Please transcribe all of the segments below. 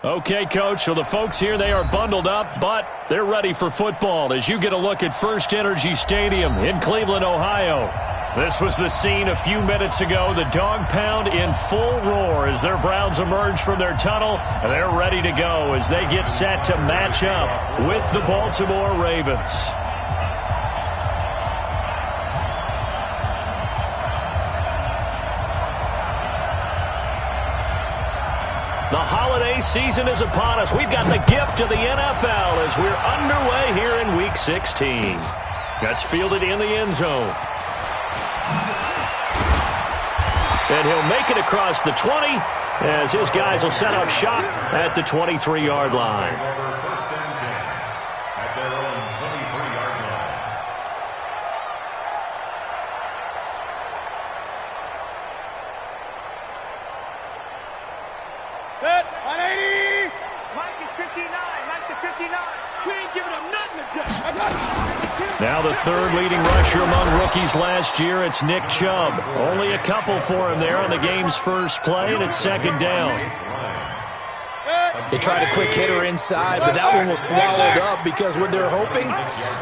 Okay, Coach, so the folks here, they are bundled up, but they're ready for football as you get a look at First Energy Stadium in Cleveland, Ohio. This was the scene a few minutes ago. The dog pound in full roar as their Browns emerge from their tunnel. And they're ready to go as they get set to match up with the Baltimore Ravens. The holiday season is upon us. We've got the gift of the NFL as we're underway here in Week 16. That's fielded in the end zone. And he'll make it across the 20 as his guys will set up shop at the 23-yard line. First and 10 at their own 23-yard line. Good. 180. Mike is 59. Mike to 59. We ain't giving him nothing to do. Now the third leading rusher among rookies last year, it's Nick Chubb. Only a couple for him there on the game's first play, and it's second down. They tried a quick hitter inside, but that one was swallowed up because what they're hoping,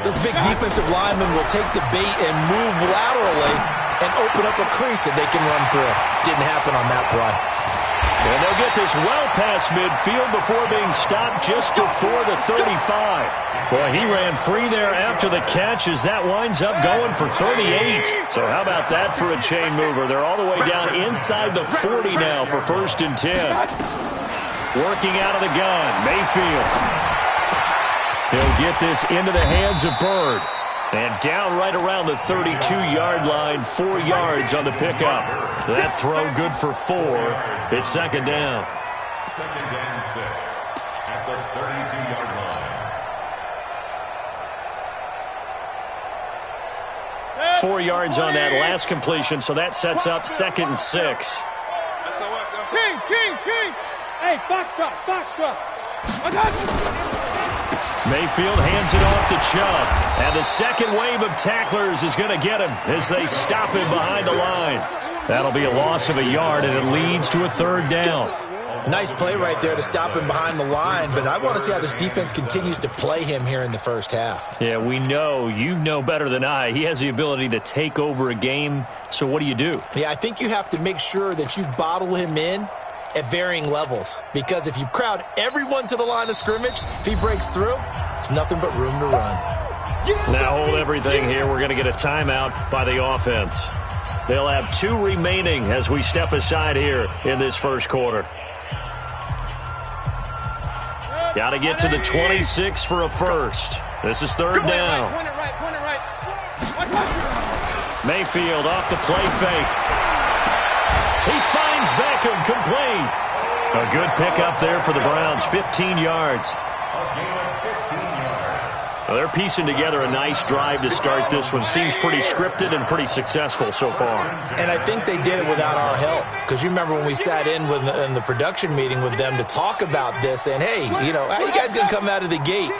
those big defensive linemen will take the bait and move laterally and open up a crease that they can run through. Didn't happen on that play. And they'll get this well past midfield before being stopped just before the 35. Boy, he ran free there after the catch as that winds up going for 38. So how about that for a chain mover? They're all the way down inside the 40 now for first and 10. Working out of the gun, Mayfield. He'll get this into the hands of Bird. And down right around the 32-yard line, 4 yards on the pickup. That throw good for 4. It's second down. Second and 6 at the 32-yard line. 4 yards on that last completion, so that sets up second and 6. King. Hey, box truck. I got you. Mayfield hands it off to Chubb. And the second wave of tacklers is going to get him as they stop him behind the line. That'll be a loss of a yard, and it leads to a third down. Nice play right there to stop him behind the line, but I want to see how this defense continues to play him here in the first half. Yeah, we know. You know better than I. He has the ability to take over a game, so what do you do? Yeah, I think you have to make sure that you bottle him in at varying levels, because if you crowd everyone to the line of scrimmage, if he breaks through, there's nothing but room to run. Now hold everything here. We're going to get a timeout by the offense. They'll have 2 remaining as we step aside here in this first quarter. Got to get to the 26 for a first. This is third down. Point it right. Mayfield off the play fake. He finds Beckham complete. A good pickup there for the Browns, 15 yards. Well, they're piecing together a nice drive to start this one. Seems pretty scripted and pretty successful so far. And I think they did it without our help. Because you remember when we sat in the production meeting with them to talk about this, and hey, how you guys going to come out of the gate?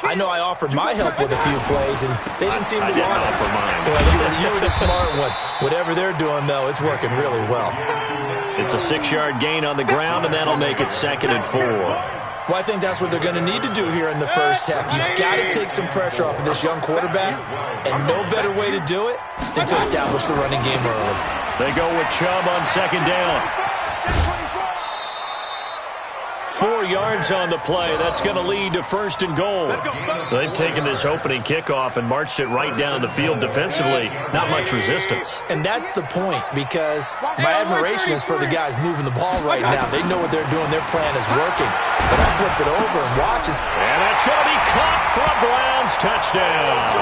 I know I offered my help with a few plays, and they didn't seem to want it. I didn't offer mine. Well, you were the smart one. Whatever they're doing, though, it's working really well. It's a 6-yard gain on the ground, and that'll make it second and 4. Well, I think that's what they're going to need to do here in the first half. You've got to take some pressure off of this young quarterback, and no better way to do it than to establish the running game early. They go with Chubb on second down. 4 yards on the play. That's going to lead to first and goal. They've taken this opening kickoff and marched it right down the field defensively. Not much resistance. And that's the point, because my admiration is for the guys moving the ball right now. They know what they're doing. Their plan is working. But I flip it over and watch it. And that's going to be caught for a Browns touchdown.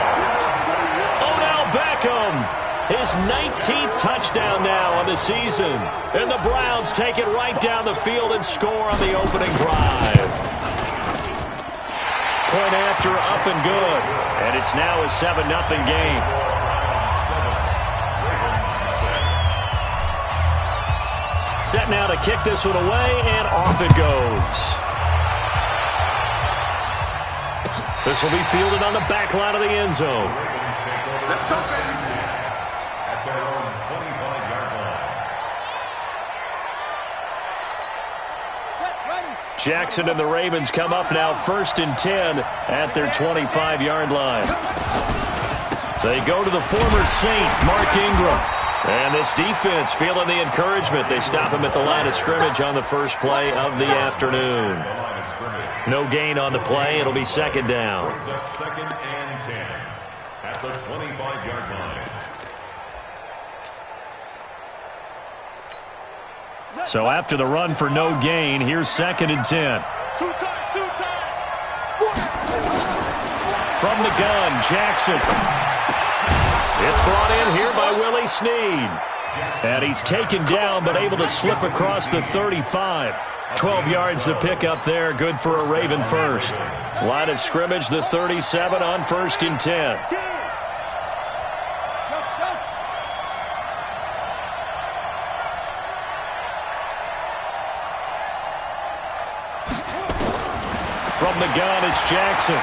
Odell Beckham. His 19th touchdown now on the season. And the Browns take it right down the field and score on the opening drive. Point after, up and good. And it's now a 7-0 game. Set now to kick this one away, and off it goes. This will be fielded on the back line of the end zone. Jackson and the Ravens come up now 1st and 10 at their 25-yard line. They go to the former Saint, Mark Ingram. And this defense feeling the encouragement. They stop him at the line of scrimmage on the first play of the afternoon. No gain on the play. It'll be 2nd down. 2nd and 10 at the 25-yard line. So after the run for no gain, here's 2nd and 10. Two times. From the gun, Jackson. It's brought in here by Willie Snead. And he's taken down but able to slip across the 35. 12 yards to pick up there. Good for a Raven first. Line of scrimmage, the 37 on 1st and 10. From the gun, it's Jackson.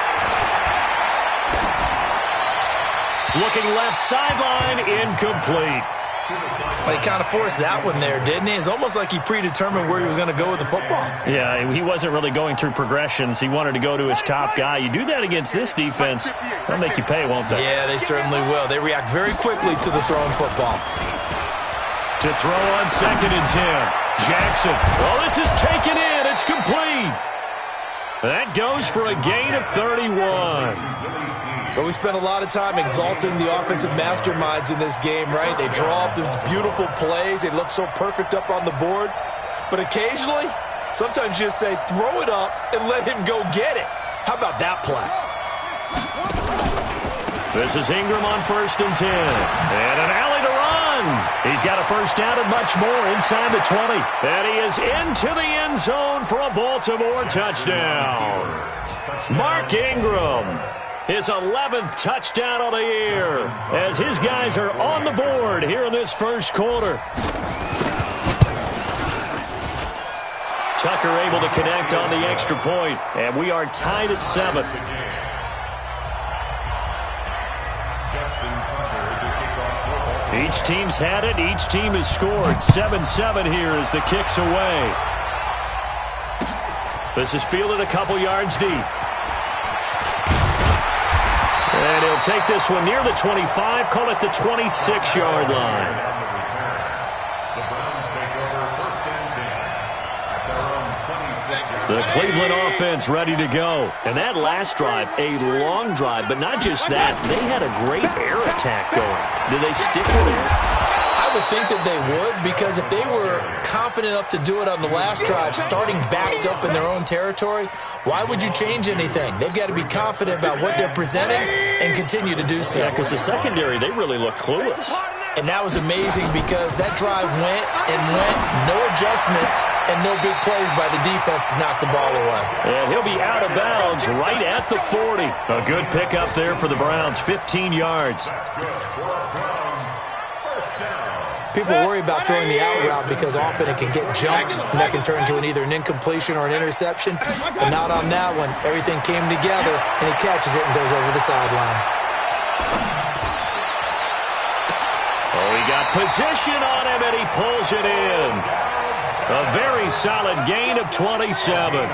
Looking left sideline, incomplete. He kind of forced that one there, didn't he? It's almost like he predetermined where he was going to go with the football. Yeah, he wasn't really going through progressions. He wanted to go to his top guy. You do that against this defense, they'll make you pay, won't they? Yeah, they certainly will. They react very quickly to the thrown football. To throw on 2nd and 10. Jackson. Oh, this is taken in. It's complete. That goes for a gain of 31. But we spent a lot of time exalting the offensive masterminds in this game, right? They draw up these beautiful plays. They look so perfect up on the board. But occasionally, sometimes you just say, throw it up and let him go get it. How about that play? This is Ingram on 1st and 10. And an alley to run. He's got a first down and much more inside the 20. And he is into the end zone for a Baltimore touchdown. Mark Ingram, his 11th touchdown of the year, as his guys are on the board here in this first quarter. Tucker able to connect on the extra point, and we are tied at 7. Each team's had it. Each team has scored. 7-7 here as the kick's away. This is fielded a couple yards deep. And he'll take this one near the 25, call it the 26-yard line. The Browns take over 1st and 10 at their own 26-yard line. The Cleveland offense ready to go. And that last drive, a long drive, but not just that. They had a great air attack going. Did they stick with it? I would think that they would, because if they were confident enough to do it on the last drive, starting backed up in their own territory, why would you change anything? They've got to be confident about what they're presenting and continue to do so. Yeah, because the secondary, they really look clueless. And that was amazing because that drive went and went, no adjustments, and no big plays by the defense to knock the ball away. And he'll be out of bounds right at the 40. A good pickup there for the Browns, 15 yards. People worry about throwing the out route because often it can get jumped, and that can turn into either an incompletion or an interception. But not on that one. Everything came together, and he catches it and goes over the sideline. Oh, he got position on him, and he pulls it in. A very solid gain of 27.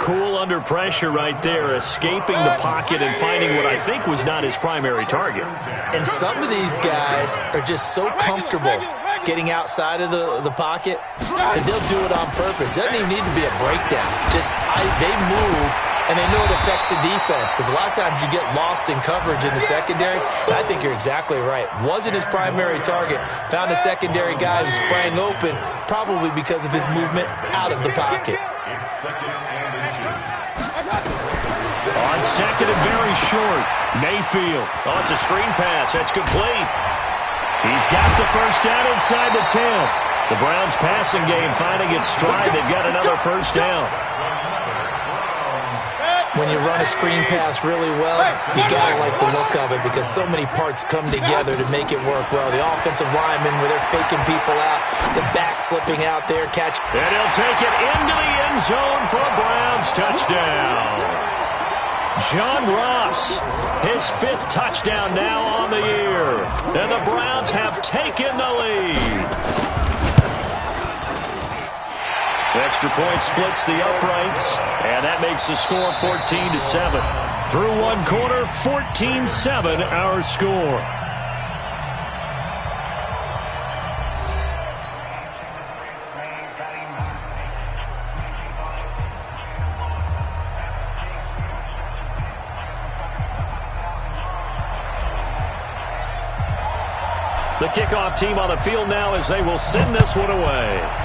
Cool under pressure right there, escaping the pocket and finding what I think was not his primary target. And some of these guys are just so comfortable getting outside of the pocket that they'll do it on purpose. It doesn't even need to be a breakdown. They move, and they know it affects the defense, because a lot of times you get lost in coverage in the secondary, and I think you're exactly right. Wasn't his primary target. Found a secondary guy who sprang open, probably because of his movement out of the pocket. It's 2nd and inches. On 2nd and very short, Mayfield. Oh, it's a screen pass. That's complete. He's got the first down inside the 10. The Browns passing game finding its stride. They've got another first down. When you run a screen pass really well, you gotta like the look of it because so many parts come together to make it work well. The offensive linemen, where they're faking people out, the back slipping out there, catch. And he'll take it into the end zone for a Browns touchdown. John Ross, his 5th touchdown now on the year. And the Browns have taken the lead. Extra point splits the uprights, and that makes the score 14-7. Through one quarter, 14-7 our score. The kickoff team on the field now as they will send this one away.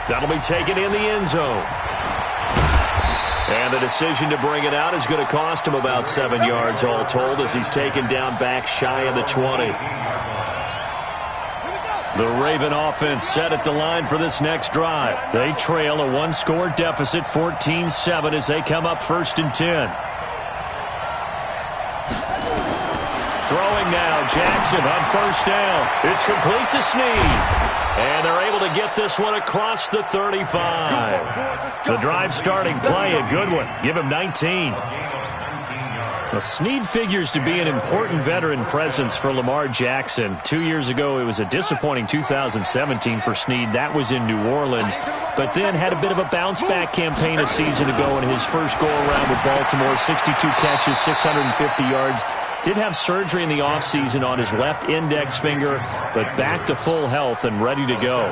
That'll be taken in the end zone. And the decision to bring it out is going to cost him about 7 yards all told as he's taken down back shy of the 20. The Raven offense set at the line for this next drive. They trail a one-score deficit, 14-7, as they come up 1st and 10. Throwing now, Jackson on 1st down. It's complete to Snead. And they're able to get this one across the 35. The drive starting play, a good one. Give him 19. Well, Snead figures to be an important veteran presence for Lamar Jackson. 2 years ago, it was a disappointing 2017 for Snead. That was in New Orleans. But then had a bit of a bounce-back campaign a season ago in his first go-around with Baltimore. 62 catches, 650 yards. Did have surgery in the offseason on his left index finger, but back to full health and ready to go.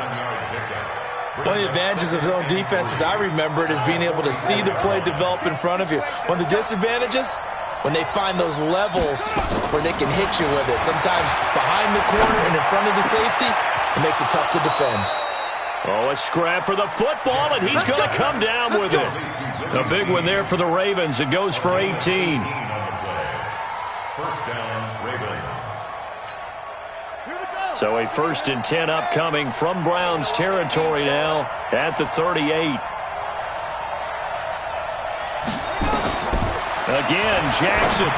One of the advantages of zone defense, as I remember it, is being able to see the play develop in front of you. One of the disadvantages, when they find those levels where they can hit you with it. Sometimes behind the corner and in front of the safety, it makes it tough to defend. Oh, a scrap for the football, and he's going to come down with it. A big one there for the Ravens. It goes for 18. First down, Ravens. So a 1st and 10 upcoming from Browns territory now at the 38. Again, Jackson.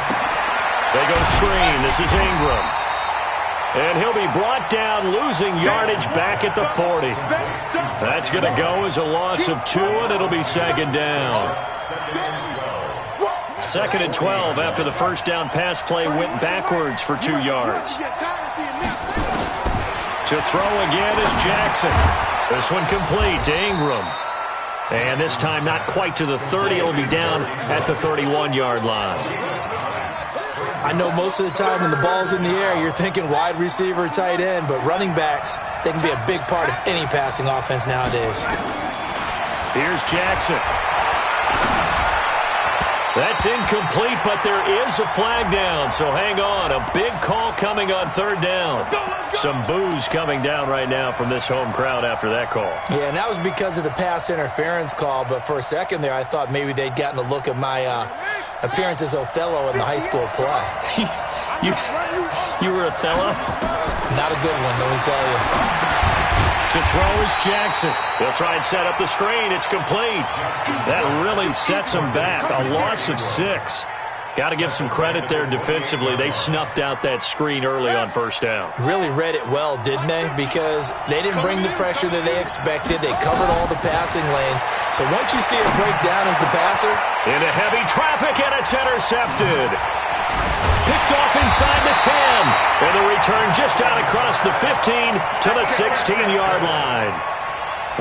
They go screen. This is Ingram. And he'll be brought down, losing yardage back at the 40. That's going to go as a loss of 2, and it'll be 2nd down. 2nd and 12 after the first down pass play went backwards for 2 yards. To throw again is Jackson. This one complete to Ingram. And this time not quite to the 30. It'll be down at the 31-yard line. I know most of the time when the ball's in the air, you're thinking wide receiver, tight end, but running backs, they can be a big part of any passing offense nowadays. Here's Jackson. That's incomplete, but there is a flag down, so hang on. A big call coming on 3rd down. Some boos coming down right now from this home crowd after that call. Yeah, and that was because of the pass interference call, but for a second there, I thought maybe they'd gotten a look at my appearance as Othello in the high school play. You were Othello? Not a good one, let me tell you. To throw is Jackson. They'll try and set up the screen. It's complete. That really sets them back. A loss of 6. Got to give some credit there defensively. They snuffed out that screen early on 1st down. Really read it well, didn't they? Because they didn't bring the pressure that they expected. They covered all the passing lanes. So once you see it break down as the passer. Into heavy traffic, and it's intercepted. Picked off inside the 10. And the return just out across the 15 to the 16-yard line.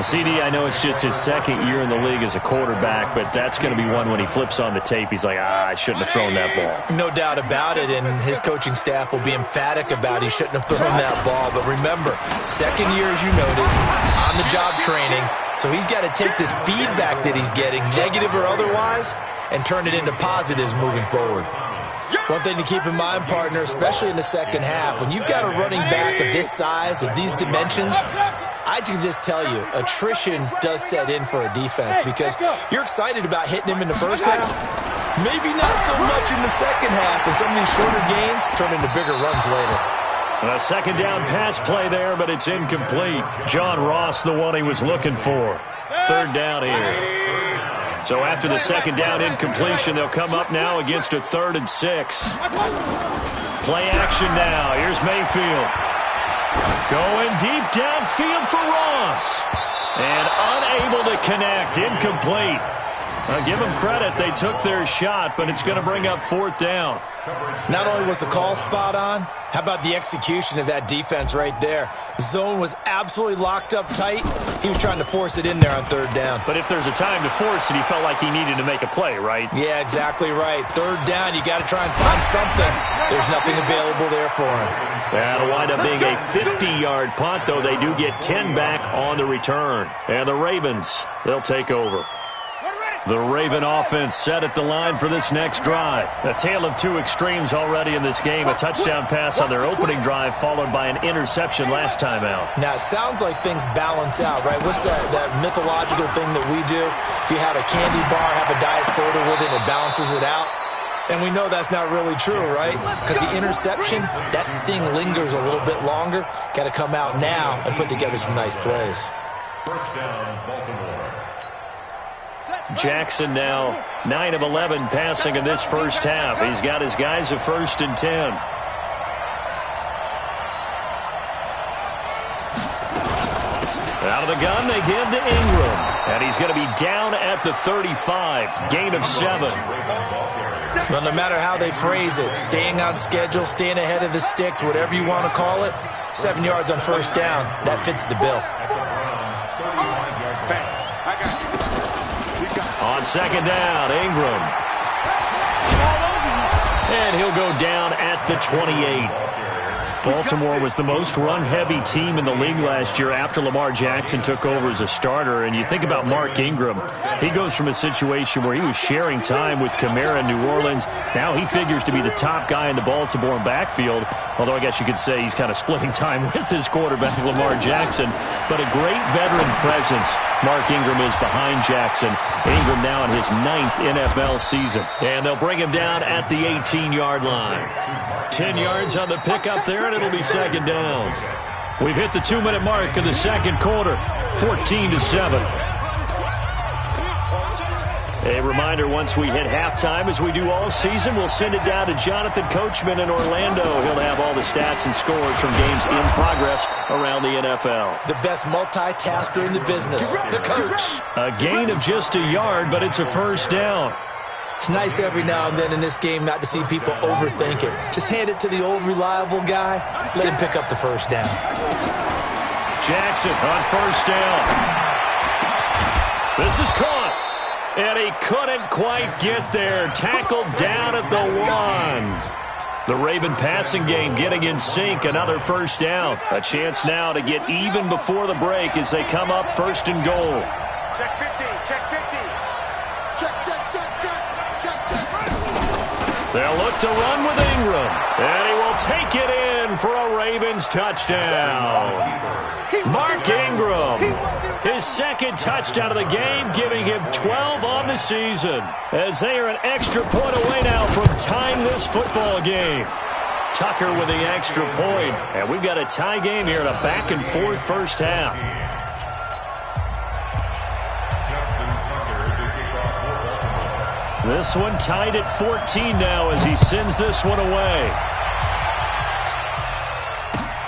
CD, I know it's just his 2nd year in the league as a quarterback, but that's going to be one when he flips on the tape. He's like, I shouldn't have thrown that ball. No doubt about it, and his coaching staff will be emphatic about he shouldn't have thrown that ball. But remember, 2nd year, as you noted, on-the-job training, so he's got to take this feedback that he's getting, negative or otherwise, and turn it into positives moving forward. One thing to keep in mind, partner, especially in the second half, when you've got a running back of this size, of these dimensions, I can just tell you, attrition does set in for a defense because you're excited about hitting him in the first half. Maybe not so much in the second half, and some of these shorter gains turn into bigger runs later. A 2nd down pass play there, but it's incomplete. John Ross, the one he was looking for. 3rd down here. So after the 2nd down incompletion, they'll come up now against a 3rd and 6. Play action now. Here's Mayfield. Going deep downfield for Ross. And unable to connect. Incomplete. Give them credit. They took their shot, but it's going to bring up 4th down. Not only was the call spot on, how about the execution of that defense right there? The zone was absolutely locked up tight. He was trying to force it in there on 3rd down. But if there's a time to force it, he felt like he needed to make a play, right? Yeah, exactly right. 3rd down, you got to try and find something. There's nothing available there for him. That'll wind up being a 50-yard punt, though they do get 10 back on the return. And the Ravens, they'll take over. The Raven offense set at the line for this next drive. A tale of two extremes already in this game. A touchdown pass on their opening drive, followed by an interception last time out. Now, it sounds like things balance out, right? What's that mythological thing that we do? If you have a candy bar, have a diet soda with it, it balances it out. And we know that's not really true, right? Because the interception, that sting lingers a little bit longer. Got to come out now and put together some nice plays. First down, Baltimore. Jackson now 9 of 11 passing in this first half. He's got his guys at 1st and 10. Out of the gun, they give to Ingram. And he's going to be down at the 35. Gain of 7. Well, no matter how they phrase it, staying on schedule, staying ahead of the sticks, whatever you want to call it, 7 yards on 1st down, that fits the bill. On 2nd down, Ingram. And he'll go down at the 28. Baltimore was the most run-heavy team in the league last year after Lamar Jackson took over as a starter. And you think about Mark Ingram. He goes from a situation where he was sharing time with Kamara in New Orleans. Now he figures to be the top guy in the Baltimore backfield. Although I guess you could say he's kind of splitting time with his quarterback, Lamar Jackson. But a great veteran presence Mark Ingram is behind Jackson. Ingram now in his 9th NFL season. And they'll bring him down at the 18-yard line. 10 yards on the pickup there, and it'll be 2nd down. We've hit the 2-minute mark of the 2nd quarter, 14-7. A reminder, once we hit halftime, as we do all season, we'll send it down to Jonathan Coachman in Orlando. He'll have all the stats and scores from games in progress around the NFL. The best multitasker in the business, the coach. A gain of just a yard, but it's a 1st down. It's nice every now and then in this game not to see people overthink it. Just hand it to the old reliable guy. Let him pick up the 1st down. Jackson on 1st down. This is caught. And he couldn't quite get there. Tackled down at the 1. The Raven passing game getting in sync. Another 1st down. A chance now to get even before the break as they come up 1st and goal. Check 50, check 50. Check. They'll look to run with Ingram. And he will take it in for a Ravens touchdown. Mark Ingram, his 2nd touchdown of the game, giving him 12 on the season, as they are an extra point away now from tying this football game. Tucker with the extra point, and we've got a tie game here in a back-and-forth first half. This one tied at 14 now as he sends this one away.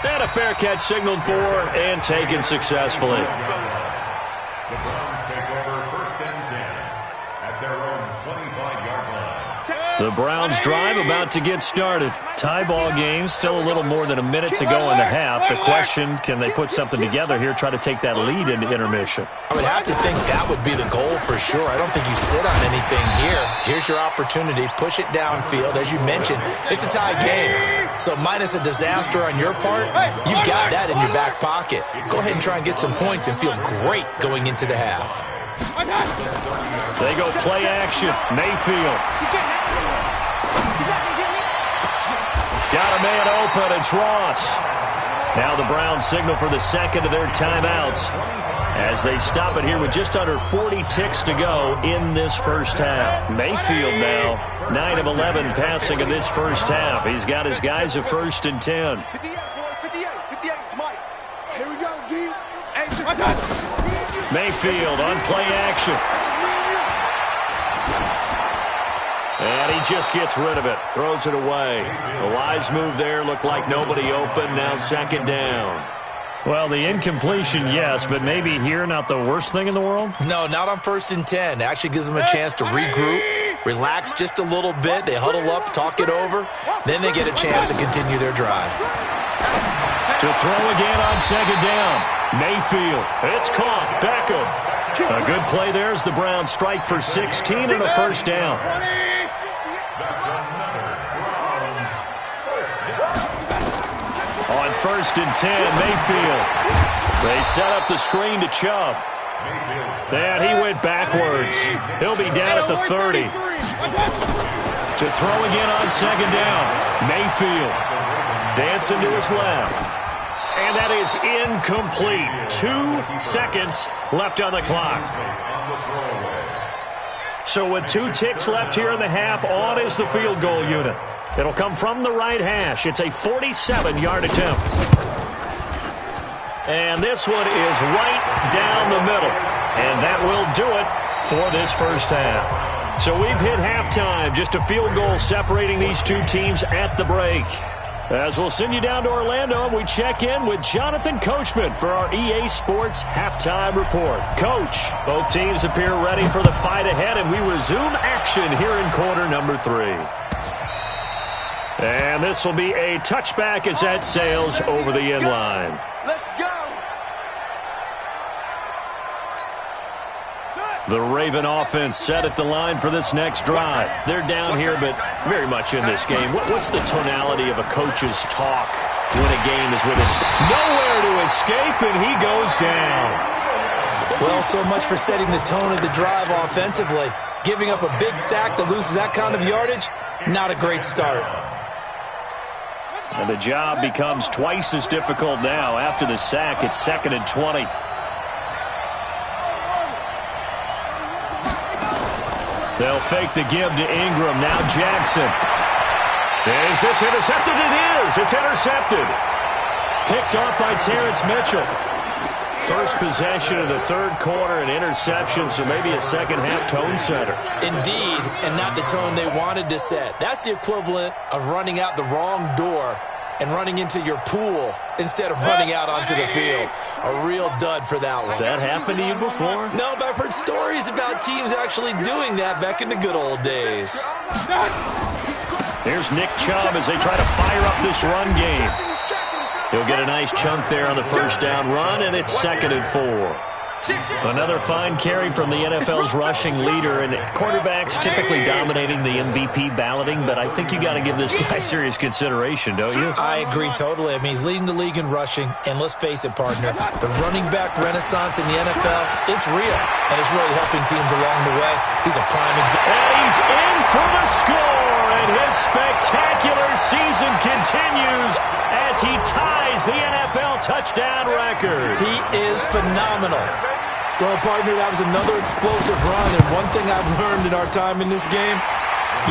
And a fair catch signaled for and taken successfully. The Browns take over 1st and 10 at their own 25-yard line. The Browns drive about to get started. Tie ball game, still a little more than a minute to go in the half. The question, can they put something together here, try to take that lead into intermission? I would have to think that would be the goal for sure. I don't think you sit on anything here. Here's your opportunity. Push it downfield. As you mentioned, it's a tie game. So minus a disaster on your part, you've got that in your back pocket. Go ahead and try and get some points and feel great going into the half. They go play action. Mayfield. Got a man open. It's Ross. Now the Browns signal for the 2nd of their timeouts as they stop it here with just under 40 ticks to go in this first half. Mayfield now 9 of 11 passing in this first half. He's got his guys at 1st and 10. 58, Mike. Here we go, D. Mayfield on play action. And he just gets rid of it. Throws it away. The wise move there. Looked like nobody open. Now 2nd down. Well, the incompletion, yes, but maybe here not the worst thing in the world? No, not on 1st and 10. It actually gives them a chance to regroup, relax just a little bit. They huddle up, talk it over. Then they get a chance to continue their drive. To throw again on 2nd down. Mayfield. It's caught. Beckham. A good play there as the Browns strike for 16 and a 1st down. On 1st and 10, Mayfield. They set up the screen to Chubb. And he went backwards. He'll be down at the 30. To throw again on 2nd down. Mayfield dancing to his left. And that is incomplete. 2 seconds left on the clock. So with 2 ticks left here in the half, on is the field goal unit. It'll come from the right hash. It's a 47-yard attempt. And this one is right down the middle. And that will do it for this first half. So we've hit halftime. Just a field goal separating these two teams at the break. As we'll send you down to Orlando, we check in with Jonathan Coachman for our EA Sports Halftime Report. Coach, both teams appear ready for the fight ahead, and we resume action here in quarter number 3. And this will be a touchback as that sails over the end line. Let's go. The Raven offense set at the line for this next drive. They're down here, but very much in this game. What's the tonality of a coach's talk when a game is within? Nowhere to escape, and he goes down. Well, so much for setting the tone of the drive offensively. Giving up a big sack that loses that kind of yardage, not a great start. And the job becomes twice as difficult now. After the sack, it's 2nd and 20. They'll fake the give to Ingram. Now Jackson. Is this intercepted? It is. It's intercepted. Picked off by Terrence Mitchell. First possession of the 3rd quarter, an interception, so maybe a second-half tone setter. Indeed, and not the tone they wanted to set. That's the equivalent of running out the wrong door and running into your pool instead of running out onto the field. A real dud for that one. Has that happened to you before? No, but I've heard stories about teams actually doing that back in the good old days. Here's Nick Chubb as they try to fire up this run game. He'll get a nice chunk there on the 1st down run, and it's 2nd and 4. Another fine carry from the NFL's rushing leader, and quarterbacks typically dominating the MVP balloting, but I think you got to give this guy serious consideration, don't you? I agree totally. I mean, he's leading the league in rushing, and let's face it, partner, the running back renaissance in the NFL, it's real, and it's really helping teams along the way. He's a prime example. And he's in for the score, and his spectacular season continues as he ties the NFL touchdown record. He is phenomenal. Well, partner, that was another explosive run, and one thing I've learned in our time in this game,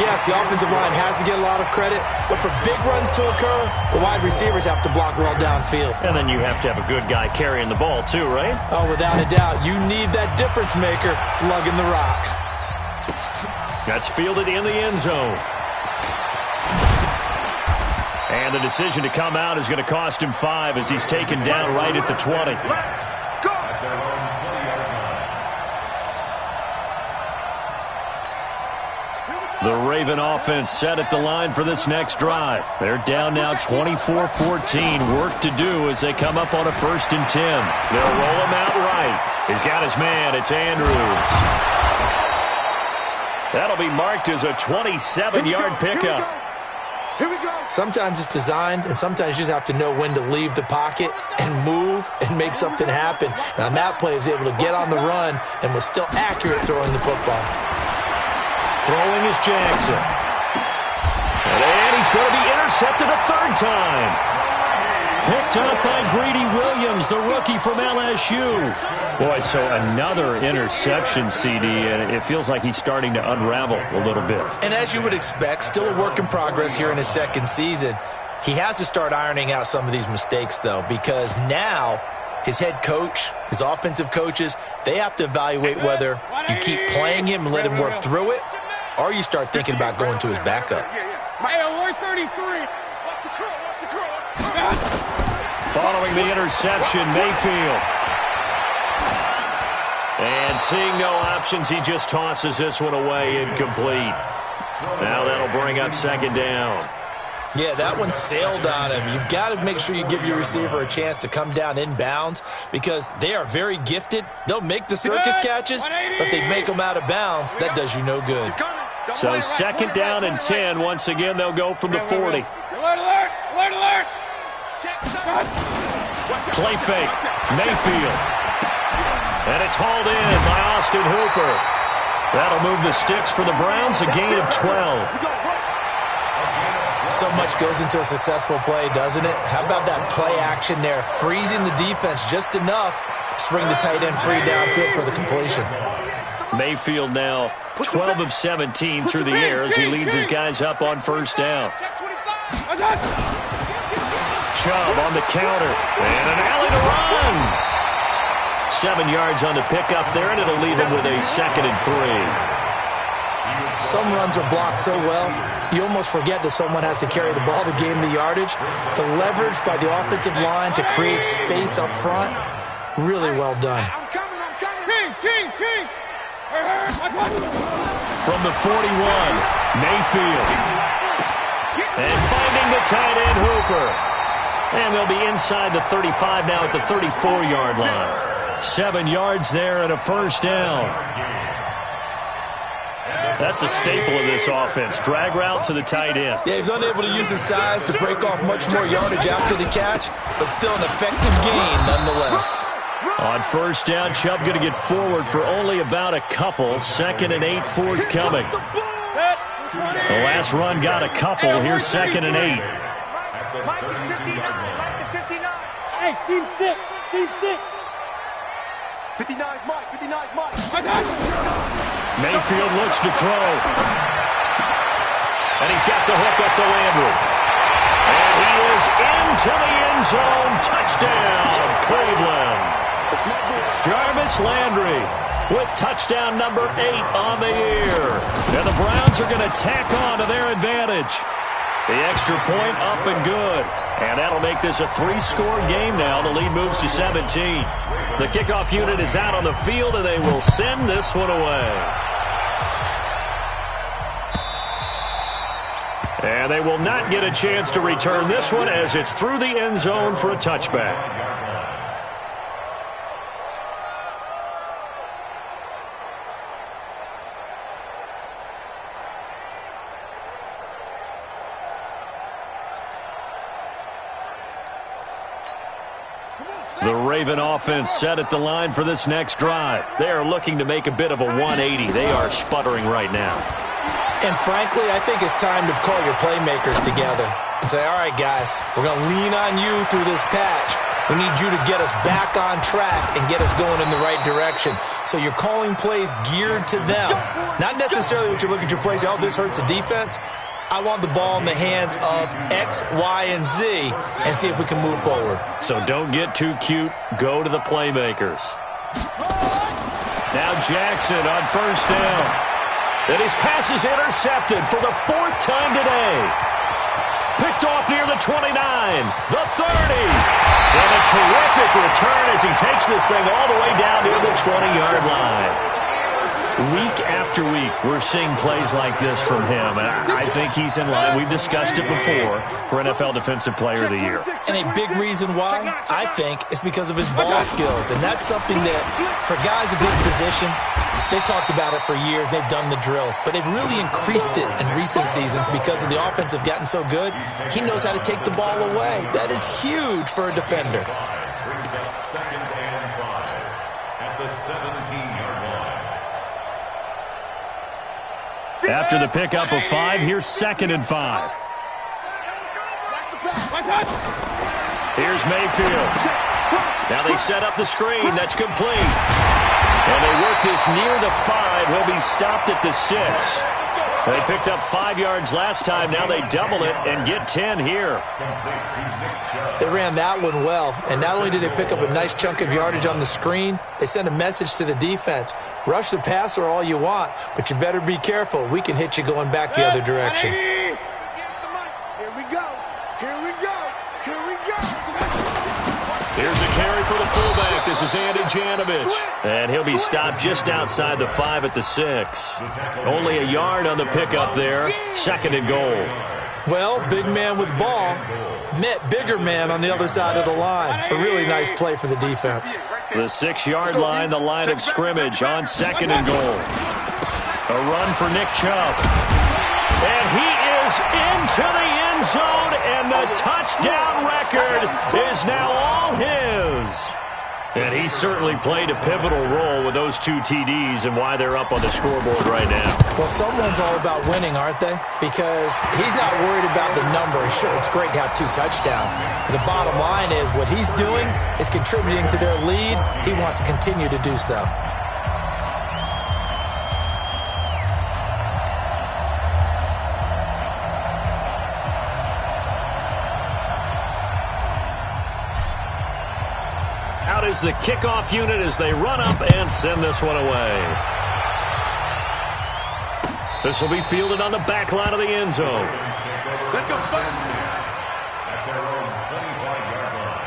yes, the offensive line has to get a lot of credit, but for big runs to occur, the wide receivers have to block well downfield. And then you have to have a good guy carrying the ball too, right? Oh, without a doubt. You need that difference maker lugging the rock. That's fielded in the end zone. And the decision to come out is going to cost him 5 as he's taken down right at the 20. The Raven offense set at the line for this next drive. They're down now 24-14. Work to do as they come up on a 1st and 10. They'll roll him out right. He's got his man. It's Andrews. That'll be marked as a 27-yard pickup. Here we go. Sometimes it's designed, and sometimes you just have to know when to leave the pocket and move and make something happen. And on that play, he was able to get on the run and was still accurate throwing the football. Throwing is Jackson. And he's going to be intercepted a 3rd time. Picked up by Greedy Williams, the rookie from LSU. Boy, so another interception, CD, and it feels like he's starting to unravel a little bit. And as you would expect, still a work in progress here in his 2nd season. He has to start ironing out some of these mistakes, though, because now his head coach, his offensive coaches, they have to evaluate whether you keep playing him and let him work through it, or you start thinking about going to his backup. My 133. Following the interception, Mayfield. And seeing no options, he just tosses this one away, incomplete. Now that'll bring up second down. Yeah, that one sailed on him. You've got to make sure you give your receiver a chance to come down inbounds because they are very gifted. They'll make the circus catches, but they make them out of bounds. That does you no good. So second down and 10. Once again, they'll go from the 40. Alert! Play fake. Mayfield. And it's hauled in by Austin Hooper. That'll move the sticks for the Browns, a gain of 12. So much goes into a successful play, doesn't it? How about that play action there, freezing the defense just enough to bring the tight end free downfield for the completion. Mayfield now 12 of 17 through the air as he leads his guys up on first down. Chubb on the counter, and an alley to run. 7 yards on the pickup there, and it'll leave him with a 2nd and 3. Some runs are blocked so well, you almost forget that someone has to carry the ball to gain the yardage. The leverage by the offensive line to create space up front, really well done. King! From the 41, Mayfield. And finding the tight end, Hooper. And they'll be inside the 35 now at the 34-yard line. 7 yards there and a first down. That's a staple of this offense. Drag route to the tight end. Yeah, he's unable to use his size to break off much more yardage after the catch, but still an effective gain nonetheless. On first down, Chubb going to get forward for only about a couple. 2nd and 8 forthcoming. The last run got a couple. Here's 2nd and 8. Mike is 59. Mike is 59. Hey, Steve 6. 59's Mike. Mayfield looks to throw. And he's got the hook up to Landry. And he is into the end zone. Touchdown, Cleveland. Jarvis Landry with touchdown number 8 on the year. And the Browns are going to tack on to their advantage. The extra point up and good. And that'll make this a 3-score game now. The lead moves to 17. The kickoff unit is out on the field, and they will send this one away. And they will not get a chance to return this one as it's through the end zone for a touchback. The Raven offense set at the line for this next drive. They are looking to make a bit of a 180. They are sputtering right now. And frankly, I think it's time to call your playmakers together and say, all right, guys, we're going to lean on you through this patch. We need you to get us back on track and get us going in the right direction. So you're calling plays geared to them. Not necessarily what you look at your plays, oh, this hurts the defense. I want the ball in the hands of X, Y, and Z and see if we can move forward. So don't get too cute. Go to the playmakers. Now Jackson on first down. And his pass is intercepted for the 4th time today. Picked off near the 29, the 30. And a terrific return as he takes this thing all the way down near the 20-yard line. Week after week, we're seeing plays like this from him, and I think he's in line. We've discussed it before for NFL Defensive Player of the Year. And a big reason why, I think, is because of his ball skills, and that's something that, for guys of his position, they've talked about it for years. They've done the drills, but they've really increased it in recent seasons because of the offense have gotten so good. He knows how to take the ball away. That is huge for a defender. Second and 5 at the 17-yard line. After the pickup of 5, here's 2nd and 5. Here's Mayfield. Now they set up the screen. That's complete. And they work this near the 5. He'll be stopped at the 6. They picked up 5 yards last time. Now they double it and get 10 here. They ran that one well, and not only did they pick up a nice chunk of yardage on the screen, they sent a message to the defense. Rush the passer all you want, but you better be careful. We can hit you going back the other direction. Here we go. This is Andy Janovich. And he'll be stopped just outside the 5 at the 6. Only a yard on the pickup there. 2nd and goal. Well, big man with ball met bigger man on the other side of the line. A really nice play for the defense. The 6-yard line, the line of scrimmage on 2nd and goal. A run for Nick Chubb. And he is into the end zone, and the touchdown record is now all his. And he certainly played a pivotal role with those 2 TDs and why they're up on the scoreboard right now. Well, someone's all about winning, aren't they? Because he's not worried about the number. Sure, it's great to have 2 touchdowns. But the bottom line is what he's doing is contributing to their lead. He wants to continue to do so. Out is the kickoff unit as they run up and send this one away. This will be fielded on the back line of the end zone. Let's go. At their own 25-yard line.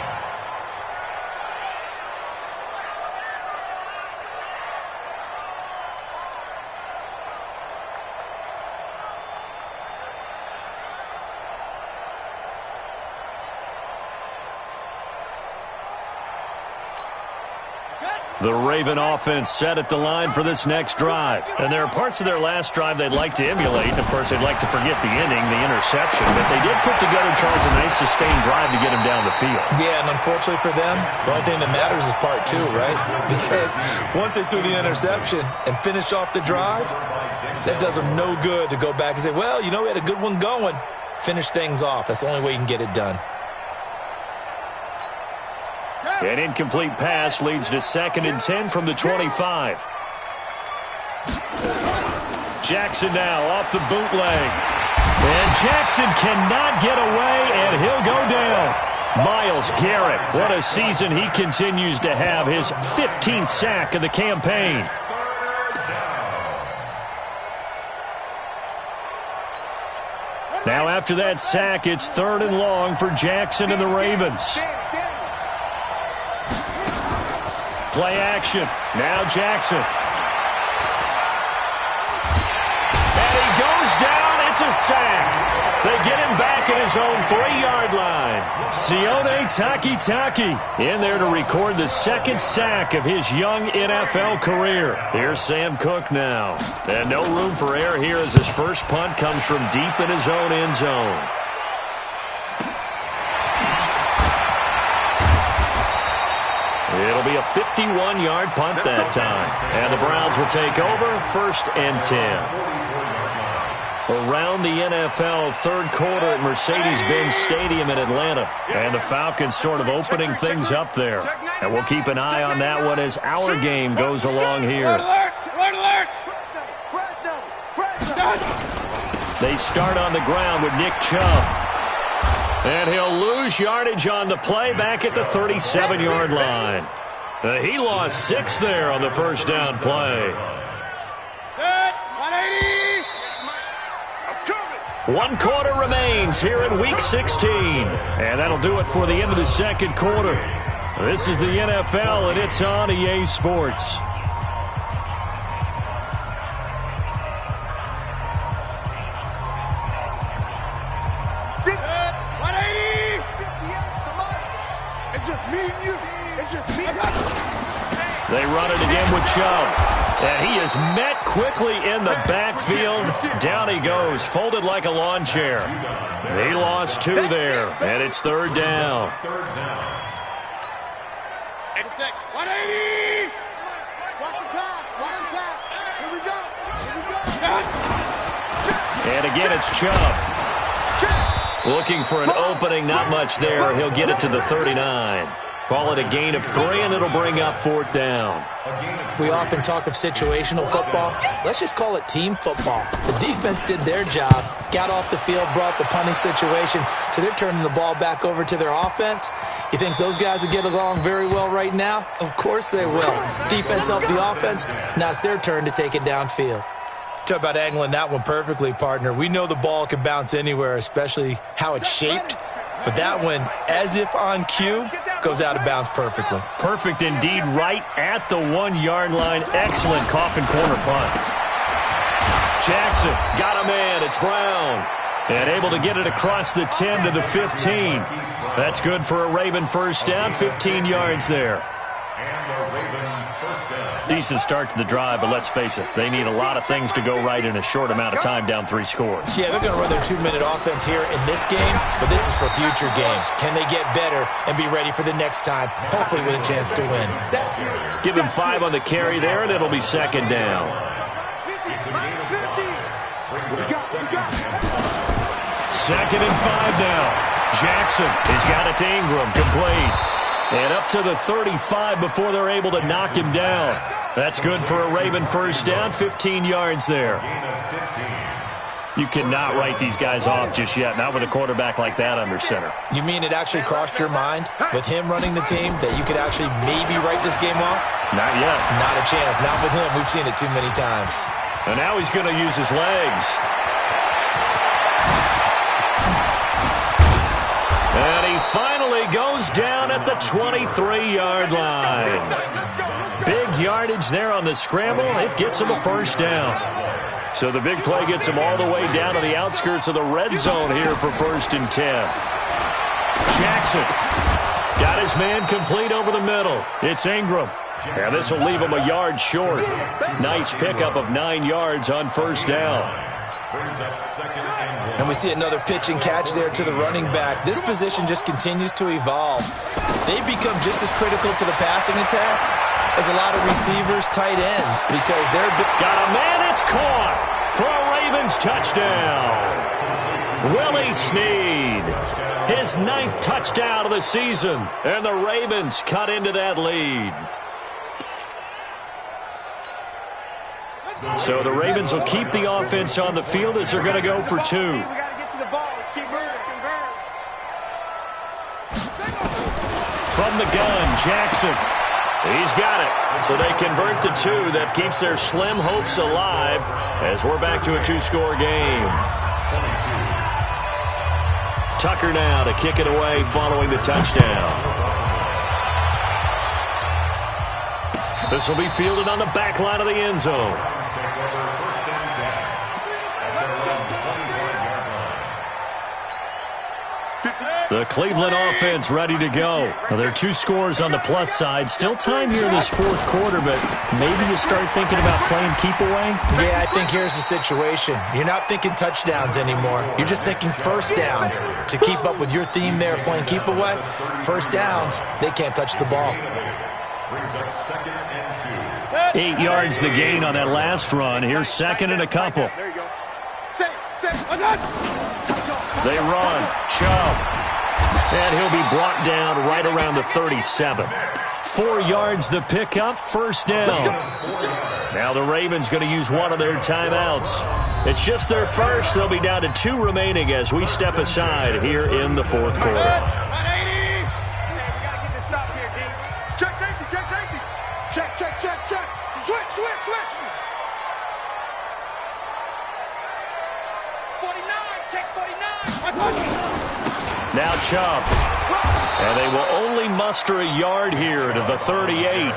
The Raven offense set at the line for this next drive. And there are parts of their last drive they'd like to emulate. And, of course, they'd like to forget the ending, the interception. But they did put together, Charles, a nice sustained drive to get him down the field. Yeah, and unfortunately for them, the only thing that matters is part 2, right? Because once they threw the interception and finished off the drive, that does them no good to go back and say, well, you know, we had a good one going. Finish things off. That's the only way you can get it done. An incomplete pass leads to 2nd and 10 from the 25. Jackson now off the bootleg. And Jackson cannot get away, and he'll go down. Myles Garrett, what a season he continues to have. His 15th sack of the campaign. Now after that sack, it's 3rd and long for Jackson and the Ravens. Play action. Now Jackson. And he goes down. It's a sack. They get him back at his own 3-yard line. Sione Takitaki in there to record the 2nd sack of his young NFL career. Here's Sam Cook now. And no room for error here as his first punt comes from deep in his own end zone. It'll be a 51-yard punt that time. And the Browns will take over 1st and 10. Around the NFL, 3rd quarter at Mercedes-Benz Stadium in Atlanta. And the Falcons sort of opening things up there. And we'll keep an eye on that one as our game goes along here. They start on the ground with Nick Chubb. And he'll lose yardage on the play back at the 37-yard line. He lost 6 there on the first down play. 1 quarter remains here in Week 16. And that'll do it for the end of the 2nd quarter. This is the NFL, and it's on EA Sports. They run it again with Chubb. And he is met quickly in the backfield. Down he goes, folded like a lawn chair. He lost 2 there, and it's 3rd down. 180. Watch the pass. Watch the pass. Here we go. And again, it's Chubb. Looking for an opening, not much there. He'll get it to the 39. Call it a gain of 3, and it'll bring up 4th down. We often talk of situational football. Let's just call it team football. The defense did their job, got off the field, brought the punting situation, so they're turning the ball back over to their offense. You think those guys will get along very well right now? Of course they will. Defense helped the offense. Now it's their turn to take it downfield. Talk about angling that one perfectly, partner. We know the ball can bounce anywhere, especially how it's shaped. But that one, as if on cue, Goes out of bounds perfectly. Perfect indeed, right at the 1-yard line. Excellent coffin corner punt. Jackson got a man. It's Brown. And able to get it across the 10 to the 15. That's good for a Raven first down. 15 yards there. Decent start to the drive, but let's face it, they need a lot of things to go right in a short amount of time, down 3 scores. Yeah, they're going to run their 2-minute offense here in this game, but this is for future games. Can they get better and be ready for the next time, hopefully with a chance to win? Give him 5 on the carry there, and it'll be second down. Second and 5 now. Jackson has got it to Ingram, complete. And up to the 35 before they're able to knock him down. That's good for a Raven first down, 15 yards there. You cannot write these guys off just yet, not with a quarterback like that under center. You mean it actually crossed your mind with him running the team that you could actually maybe write this game off? Not yet. Not a chance. Not with him. We've seen it too many times. And now he's going to use his legs. And he finally goes down at the 23-yard line. Big yardage there on the scramble. It gets him a first down. So the big play gets him all the way down to the outskirts of the red zone here for 1st and 10. Jackson got his man complete over the middle. It's Ingram. And this will leave him a yard short. Nice pickup of 9 yards on first down. And we see another pitch and catch there to the running back. This position just continues to evolve. They become just as critical to the passing attack as a lot of receivers, tight ends, because they're... Got a man, it's caught for a Ravens touchdown. Willie Snead, his 9th touchdown of the season, and the Ravens cut into that lead. So the Ravens will keep the offense on the field as they're going to go for 2. We got to get to the ball. Let's keep moving. From the gun, Jackson. He's got it. So they convert the 2. That keeps their slim hopes alive as we're back to a 2-score game. Tucker now to kick it away following the touchdown. This will be fielded on the back line of the end zone. The Cleveland offense ready to go. Well, there are 2 scores on the plus side. Still time here in this 4th quarter, but maybe you start thinking about playing keep away? Yeah, I think here's the situation. You're not thinking touchdowns anymore. You're just thinking first downs. To keep up with your theme there of playing keep away, first downs, they can't touch the ball. 8 yards the gain on that last run. Here's 2nd and a couple. There you go. They run. Chubb. And he'll be brought down right around the 37. 4 yards the pickup, first down. Now the Ravens going to use one of their timeouts. It's just their first. They'll be down to 2 remaining as we step aside here in the 4th quarter. 180. We got to get this stop here, D. Check safety, check safety. Check. Switch. 49, check 49. Now Chubb. And they will only muster a yard here to the 38.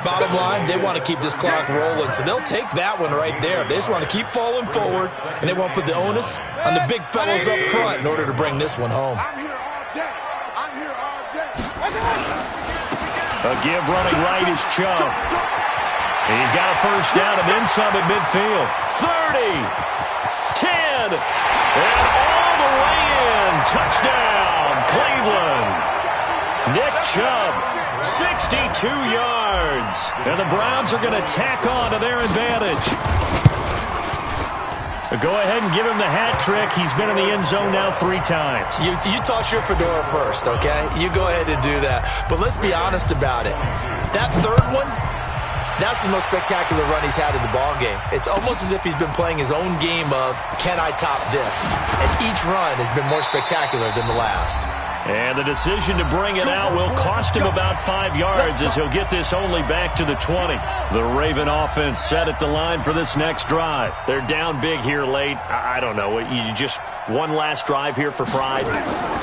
Bottom line, they want to keep this clock rolling, so they'll take that one right there. They just want to keep falling forward, and they want to put the onus on the big fellas up front in order to bring this one home. I'm here all day. A give running right is Chubb. He's got a first down and then some at midfield. 30, 10, and all the way in. Touchdown, Cleveland. Nick Chubb, 62 yards. And the Browns are going to tack on to their advantage. Go ahead and give him the hat trick. He's been in the end zone now 3 times. You toss your fedora first, okay? You go ahead and do that. But let's be honest about it. That 3rd one, that's the most spectacular run he's had in the ballgame. It's almost as if he's been playing his own game of, can I top this? And each run has been more spectacular than the last. And the decision to bring it out will cost him about 5 yards as he'll get this only back to the 20. The Raven offense set at the line for this next drive. They're down big here late. I don't know. You just one last drive here for pride?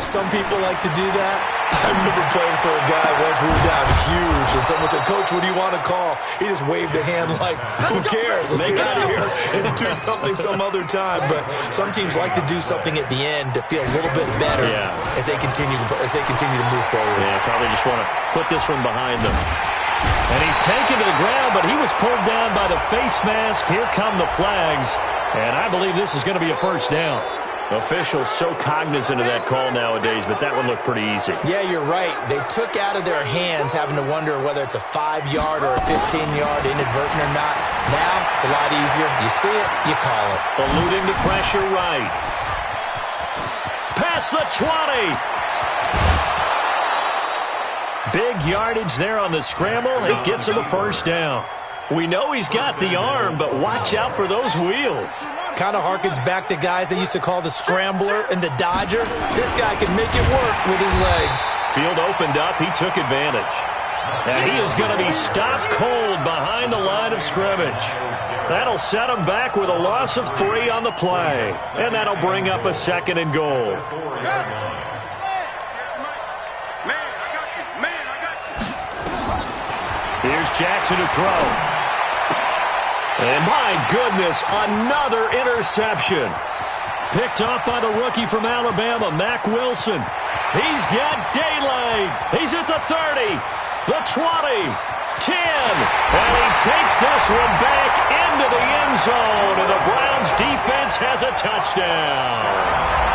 Some people like to do that. I remember playing for a guy once, we were down huge, and someone said, "Coach, what do you want to call?" He just waved a hand like, "Who cares? Let's get out of here and do something some other time." But some teams like to do something at the end to feel a little bit better as they continue to move forward. Yeah, probably just want to put this one behind them. And he's taken to the ground, but he was pulled down by the face mask. Here come the flags, and I believe this is going to be a first down. Officials so cognizant of that call nowadays, but that one looked pretty easy. Yeah, you're right. They took out of their hands having to wonder whether it's a 5-yard or a 15-yard, inadvertent or not. Now, it's a lot easier. You see it, you call it. Eluding the pressure right. Past the 20. Big yardage there on the scramble. It gets him a first down. We know he's got the arm, but watch out for those wheels. Kind of harkens back to guys they used to call the scrambler and the dodger. This guy can make it work with his legs. Field opened up. He took advantage. And he is going to be stopped cold behind the line of scrimmage. That'll set him back with a loss of 3 on the play. And that'll bring up a 2nd and goal. Here's Jackson to throw. And my goodness, another interception. Picked off by the rookie from Alabama, Mack Wilson. He's got daylight. He's at the 30, the 20, 10. And he takes this one back into the end zone. And the Browns defense has a touchdown.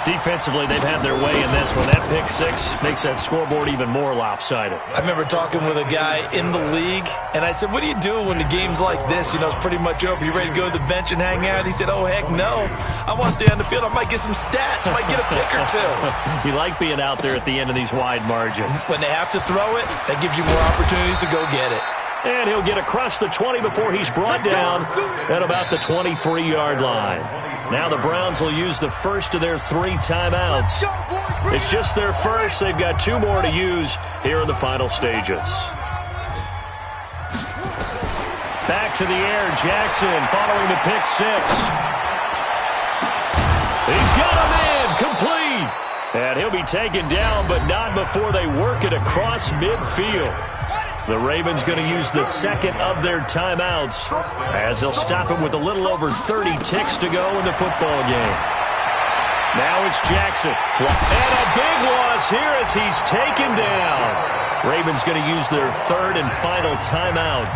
Defensively, they've had their way in this one. That pick 6 makes that scoreboard even more lopsided. I remember talking with a guy in the league, and I said, "What do you do when the game's like this? You know, it's pretty much over. You ready to go to the bench and hang out?" He said, "Oh, heck no. I want to stay on the field. I might get some stats. I might get a pick or 2. You like being out there at the end of these wide margins. When they have to throw it, that gives you more opportunities to go get it. And he'll get across the 20 before he's brought down at about the 23-yard line. Now the Browns will use the first of their 3 timeouts. It's just their first. They've got 2 more to use here in the final stages. Back to the air, Jackson following the pick 6. He's got him in, complete. And he'll be taken down, but not before they work it across midfield. The Ravens going to use the 2nd of their timeouts as they'll stop him with a little over 30 ticks to go in the football game. Now it's Jackson. And a big loss here as he's taken down. Ravens going to use their 3rd and final timeout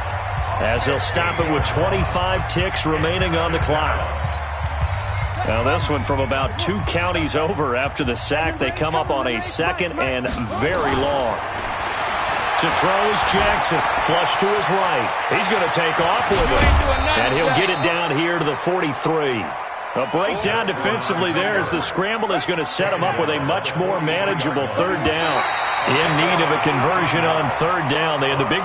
as they'll stop it with 25 ticks remaining on the clock. Now this one from about 2 counties over after the sack. They come up on a 2nd and very long. To throw is Jackson. Flush to his right. He's going to take off with it. And he'll get it down here to the 43. A breakdown defensively there as the scramble is going to set him up with a much more manageable 3rd down. In need of a conversion on 3rd down. They had the big